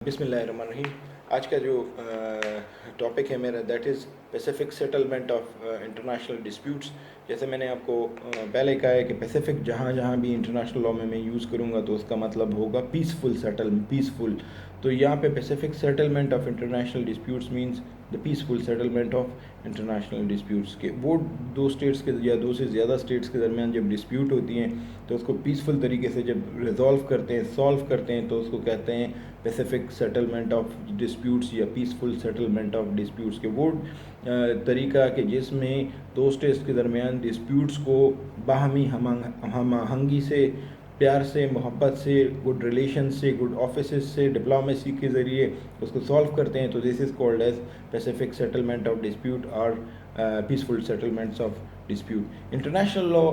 بسم اللہ الرحمن الرحیم. آج کا جو ٹاپک ہے میرا that is Pacific settlement of international disputes. جیسے میں نے آپ کو پہلے کہا ہے کہ پیسیفک جہاں بھی انٹرنیشنل لاء میں یوز کروں گا تو اس کا مطلب ہوگا پیسفل. تو یہاں پہ Pacific settlement of international disputes means the peaceful settlement of international disputes. کہ وہ دو اسٹیٹس کے یا دو سے زیادہ اسٹیٹس کے درمیان جب ڈسپیوٹ ہوتی ہیں تو اس کو پیسفل طریقے سے جب سالو کرتے ہیں تو اس کو کہتے ہیں پیسیفک سیٹلمنٹ آف ڈسپیوٹس یا پیسفل سیٹلمنٹ آف ڈسپیوٹس. کہ وہ طریقہ کہ جس میں دو اسٹیٹس کے درمیان ڈسپیوٹس کو باہمی ہم آہنگی سے، پیار سے، محبت سے، گڈ ریلیشن سے، گڈ آفیسز سے، ڈپلومیسی کے ذریعے اس کو سالو کرتے ہیں تو this is called as pacific settlement of dispute اور peaceful settlements of dispute. International law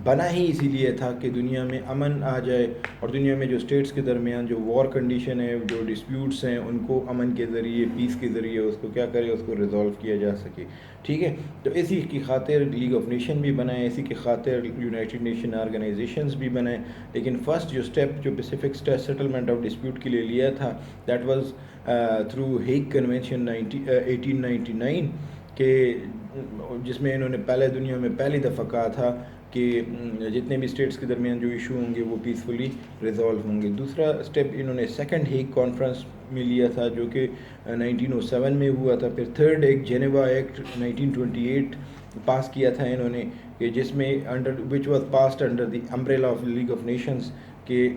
بنا ہی اسی لیے تھا کہ دنیا میں امن آ جائے اور دنیا میں جو اسٹیٹس کے درمیان جو وار کنڈیشن ہے، جو ڈسپیوٹس ہیں، ان کو امن کے ذریعے، پیس کے ذریعے اس کو کیا کرے، اس کو ریزالو کیا جا سکے. ٹھیک ہے، تو اسی کی خاطر لیگ آف نیشن بھی بنائے، اسی کی خاطر یونائٹڈ نیشن آرگنائزیشنز بھی بنائے. لیکن فرسٹ جو اسٹیپ جو پیسیفک سیٹلمنٹ آف ڈسپیوٹ کے لیے لیا تھا that was through Hague convention 1899 کہ جس میں انہوں نے دنیا میں پہلی دفعہ کہا تھا کہ جتنے بھی اسٹیٹس کے درمیان جو ایشو ہوں گے وہ پیسفلی ریزالو ہوں گے. دوسرا اسٹیپ انہوں نے سیکنڈ ہیگ کانفرنس میں لیا تھا جو کہ 1907 میں ہوا تھا. پھر تھرڈ ایک جینیوا ایکٹ 1928 پاس کیا تھا انہوں نے کہ جس میں which was passed under the umbrella of league of nations کہ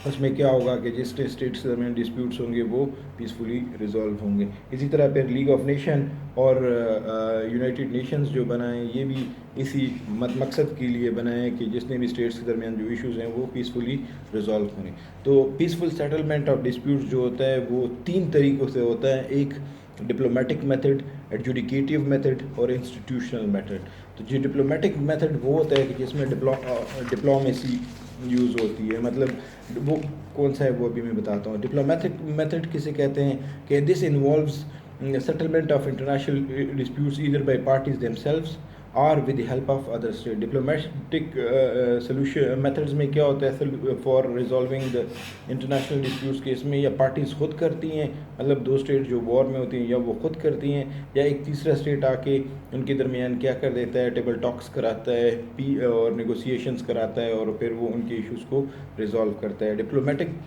اس میں کیا ہوگا کہ جس اسٹیٹس کے درمیان ڈسپیوٹس ہوں گے وہ پیسفلی ریزالو ہوں گے. اسی طرح پھر لیگ آف نیشن اور یونائٹڈ نیشنز جو بنائیں یہ بھی اسی مقصد کے لیے بنائیں کہ جس نے بھی اسٹیٹس کے درمیان جو ایشوز ہیں وہ پیسفلی ریزالو ہوں. تو پیسفل سیٹلمنٹ آف ڈسپیوٹس جو ہوتا ہے وہ 3 طریقوں سے ہوتا ہے. ایک ڈپلومیٹک میتھڈ، ایڈجوڈیکیٹیو میتھڈ اور انسٹیٹیوشنل میتھڈ. تو جو ڈپلومیٹک میتھڈ وہ ہوتا ہے کہ جس میں ڈپلومیسی یوز ہوتی ہے. مطلب وہ کون سا ہے وہ ابھی میں بتاتا ہوں. ڈپلومیٹک میتھڈ کسے کہتے ہیں کہ this involves settlement of international disputes either by parties themselves or with the help of other states. Diplomatic solution methods میں کیا ہوتا ہے for resolving the international disputes case میں یا پارٹیز خود کرتی ہیں، مطلب دو اسٹیٹ جو وار میں ہوتی ہیں یا وہ خود کرتی ہیں یا ایک تیسرا اسٹیٹ آ کے ان کے درمیان کیا کر دیتا ہے، ٹیبل ٹاکس کراتا ہے اور نیگوسیشنز کراتا ہے اور پھر وہ ان کے ایشوز کو ریزالو کرتا ہے. ڈپلومیٹک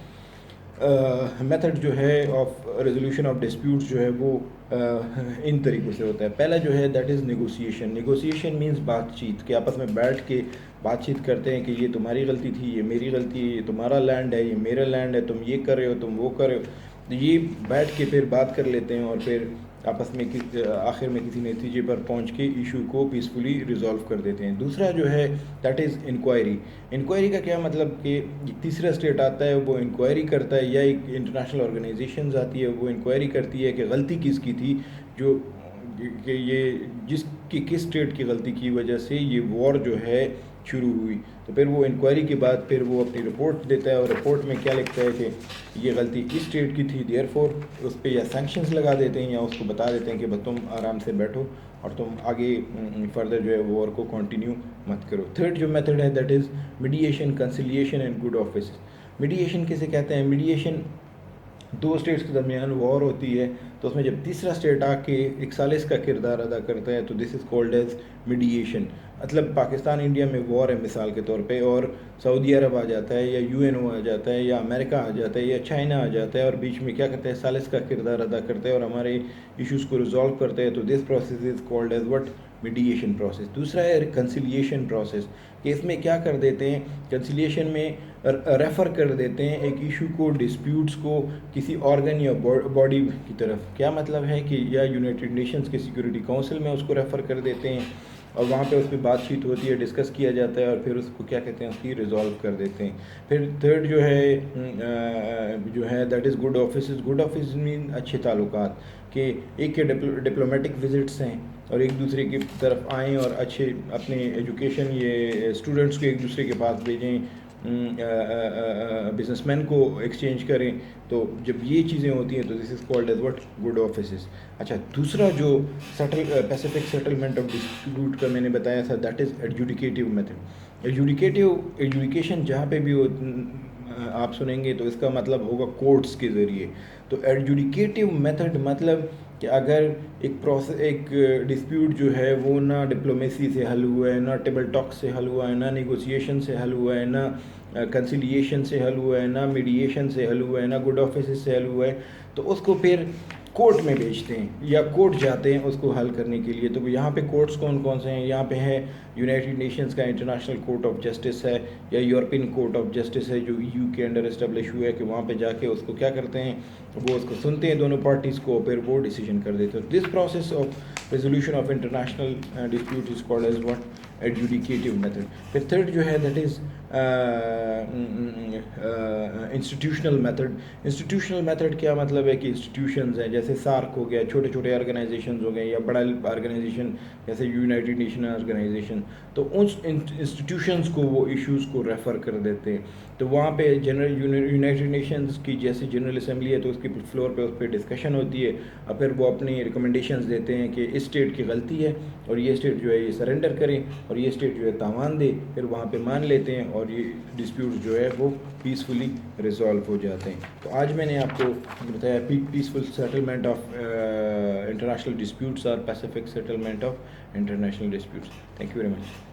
میتھڈ جو ہے آف ریزولوشن آف ڈسپیوٹس جو ہے وہ ان طریقوں سے ہوتا ہے. پہلا جو ہے دیٹ از نیگوسیشن مینس بات چیت، کہ آپس میں بیٹھ کے بات چیت کرتے ہیں کہ یہ تمہاری غلطی تھی، یہ میری غلطی ہے، یہ تمہارا لینڈ ہے، یہ میرا لینڈ ہے، تم یہ کر رہے ہو، تم وہ کر رہے ہو. تو یہ بیٹھ کے پھر بات کر لیتے ہیں اور پھر آپس میں آخر میں کسی نتیجے پر پہنچ کے ایشو کو پیسفلی ریزالو کر دیتے ہیں. دوسرا جو ہے دیٹ از انکوائری کا کیا مطلب کہ تیسرا اسٹیٹ آتا ہے وہ انکوائری کرتا ہے یا ایک انٹرنیشنل آرگنائزیشنز آتی ہے وہ انکوائری کرتی ہے کہ غلطی کس کی تھی، جو کہ یہ کس اسٹیٹ کی غلطی کی وجہ سے یہ وار جو ہے شروع ہوئی. تو پھر وہ انکوائری کے بعد پھر وہ اپنی رپورٹ دیتا ہے اور رپورٹ میں کیا لکھتا ہے کہ یہ غلطی اس اسٹیٹ کی تھی، دیئر فور اس پہ یا سینکشنز لگا دیتے ہیں یا اس کو بتا دیتے ہیں کہ تم آرام سے بیٹھو اور تم آگے فردر جو ہے وار کو کنٹینیو مت کرو. تھرڈ جو میتھڈ ہے that is mediation, conciliation and good office. Mediation کسے کہتے ہیں؟ میڈیشن دو اسٹیٹس کے درمیان وار ہوتی ہے تو اس میں جب تیسرا اسٹیٹ آ کے ایک ثالث کا کردار ادا کرتا ہے تو this is called as meditation. مطلب پاکستان انڈیا میں وار ہے مثال کے طور پہ اور سعودی عرب آ جاتا ہے یا UNO آ جاتا ہے یا امریکہ آ جاتا ہے یا چائنا آ جاتا ہے اور بیچ میں کیا کرتا ہے، ثالث کا کردار ادا کرتا ہے اور ہمارے ایشوز کو ریزالو کرتا ہے. تو this process is called as what? Mediation process. دوسرا ہے کنسیلیشن پروسیس کہ اس میں کیا کر دیتے ہیں، کنسیلیشن میں ریفر کر دیتے ہیں ایک ایشو کو، ڈسپیوٹس کو کسی آرگن یا باڈی کی طرف. کیا مطلب ہے کہ یا یونائٹڈ نیشنز کے سیکورٹی کونسل میں اس کو ریفر کر دیتے ہیں اور وہاں پہ اس پہ بات چیت ہوتی ہے، ڈسکس کیا جاتا ہے اور پھر اس کو کیا کہتے ہیں، اس کی ریزالو کر دیتے ہیں. پھر تھرڈ جو ہے that is good offices. Good offices مین اچھے تعلقات، کہ ایک کے ڈپلومیٹک وزٹس ہیں اور ایک دوسرے کی طرف آئیں اور اچھے اپنے ایجوکیشن یہ اسٹوڈنٹس کو ایک دوسرے کے پاس بھیجیں، بزنس مین کو ایکسچینج کریں. تو جب یہ چیزیں ہوتی ہیں تو this is called as what? Good offices. اچھا، دوسرا جو پیسیفک سیٹلمنٹ آف ڈسپیوٹ کا میں نے بتایا تھا دیٹ از ایڈجوڈیکیٹیو میتھڈ. ایڈجوڈیکیشن جہاں پہ بھی آپ سنیں گے تو اس کا مطلب ہوگا کورٹس کے ذریعے. تو ایڈجوڈیکیٹو میتھڈ مطلب کہ اگر ایک ڈسپیوٹ جو ہے وہ نہ ڈپلومیسی سے حل ہوا ہے, نہ ٹیبل ٹاک سے حل ہوا ہے, نہ نیگوسیشن سے حل ہوا ہے, نہ کنسیلیشن سے حل ہوا ہے, نہ میڈیشن سے حل ہوا ہے, نہ گڈ آفیسز سے حل ہوا ہے, تو اس کو پھر کورٹ میں بھیجتے ہیں یا کورٹ جاتے ہیں اس کو حل کرنے کے لیے. تو یہاں پہ کورٹس کون کون سے ہیں؟ یہاں پہ ہے یونائٹڈ نیشنز کا انٹرنیشنل کورٹ آف جسٹس ہے, یا یورپین کورٹ آف جسٹس ہے جو EU کے انڈر اسٹیبلش ہوا ہے, کہ وہاں پہ جا کے اس کو کیا کرتے ہیں, وہ اس کو سنتے ہیں دونوں پارٹیز کو, پھر وہ ڈیسیجن کر دیتے ہیں. This process of resolution of international dispute is called as what, adjudicative method. پھر تھرڈ جو ہے that is institutional method. Institutional method کیا مطلب ہے کہ انسٹیٹیوشنز ہیں, جیسے سارک ہو گیا, چھوٹے چھوٹے آرگنائزیشنز ہو گئے, یا بڑا آرگنائزیشن جیسے یونائٹڈ نیشن آرگنائزیشن, تو ان انسٹیٹیوشنز کو وہ ایشوز کو ریفر کر دیتے ہیں. تو وہاں پہ یونائٹڈ نیشنز کی جیسے جنرل اسمبلی ہے تو اس کی فلور پہ اس پہ ڈسکشن ہوتی ہے, اور پھر وہ اپنی ریکمنڈیشنز دیتے ہیں کہ اس اسٹیٹ کی غلطی ہے اور یہ اسٹیٹ جو ہے یہ سرنڈر کریں, اور یہ اسٹیٹ جو ہے تاوان دے, پھر وہاں پہ مان لیتے ہیں اور یہ ڈسپیوٹ جو ہے وہ پیسفلی ریزالو ہو جاتے ہیں. تو آج میں نے آپ کو بتایا peaceful settlement of international disputes اور pacific settlement of international disputes. Thank you very much.